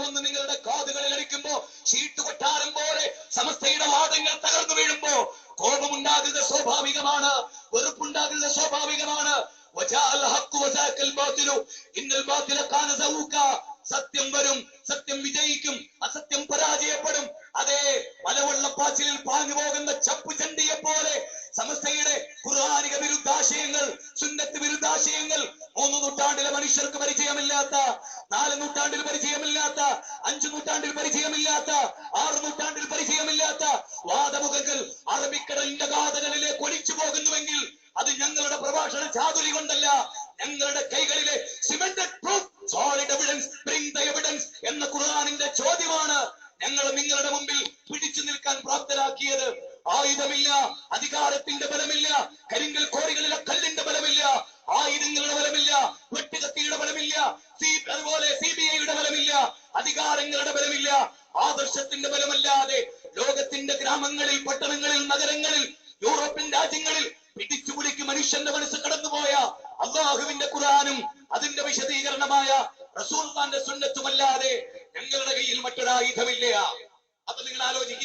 വന്ന് നിങ്ങളുടെ കാതുകളിൽ അടിക്കുമ്പോ, ചീട്ടുകൊട്ടാരം പോലെ സമസ്തയുടെ വാദങ്ങൾ തകർന്നു വീഴുമ്പോ കോപമുണ്ടാകുക സ്വാഭാവികമാണ്, വെറുപ്പുണ്ടാകുക സ്വാഭാവികമാണ്. സത്യം വരും, സത്യം വിജയിക്കും, അസത്യം പരാജയപ്പെടും. അതേ മലവെള്ളപ്പാച്ചിലിൽ പാഞ്ഞു പോകുന്ന ചപ്പു ചണ്ടിയെ പോലെ സമസ്തയുടെ ഖുർആനിക വിരുദ്ധാശയങ്ങൾ, സുന്നത്ത് വിരുദ്ധാശയങ്ങൾ 3 നൂറ്റാണ്ടിലെ മനുഷ്യർക്ക് പരിചയമില്ലാത്ത, 4 നൂറ്റാണ്ടിൽ പരിചയമില്ലാത്ത, 5 നൂറ്റാണ്ടിൽ പരിചയമില്ലാത്ത, 6 നൂറ്റാണ്ടിൽ പരിചയമില്ലാത്ത വാദമുഖങ്ങൾ അറബിക്കടലിന്റെ ഗാഥകളിലേക്ക് ഒലിച്ചു പോകുന്നുവെങ്കിൽ അത് ഞങ്ങളുടെ പ്രഭാഷണ ചാതുരി കൊണ്ടല്ല, ഞങ്ങളുടെ കൈകളിലെ cemented proof, solid evidence, bring the evidence എന്ന ഖുർആനിന്റെ ചോദ്യമാണ് ഞങ്ങൾ നിങ്ങളുടെ മുമ്പിൽ പിടിച്ചു നിൽക്കാൻ പ്രാപ്തരാക്കിയത്. ആയുധമില്ല, അധികാരത്തിന്റെ ബലമില്ല, കരിങ്കൽ കോറികളിലെ കല്ലിന്റെ ബലമില്ല, ആയുധങ്ങളുടെ ബലമില്ല, വെട്ടുകത്തിയുടെ ബലമില്ല, അതുപോലെ CBIയുടെ ബലമില്ല, അധികാരങ്ങളുടെ ബലമില്ല. ആദർശത്തിന്റെ ബലമല്ലാതെ ലോകത്തിന്റെ ഗ്രാമങ്ങളിൽ, പട്ടണങ്ങളിൽ, നഗരങ്ങളിൽ, യൂറോപ്യൻ രാജ്യങ്ങളിൽ പിടിച്ചുപിടിക്ക് മനുഷ്യന്റെ മനസ്സ് കടന്നുപോയ അല്ലാഹുവിന്റെ ഖുർആനും അതിന്റെ വിശദീകരണമായ റസൂലുള്ളാഹിന്റെ സുന്നത്തുമല്ലാതെ ഞങ്ങളുടെ കയ്യിൽ മറ്റൊരായുധമില്ല. അപ്പൊ നിങ്ങൾ ആലോചിക്കുക,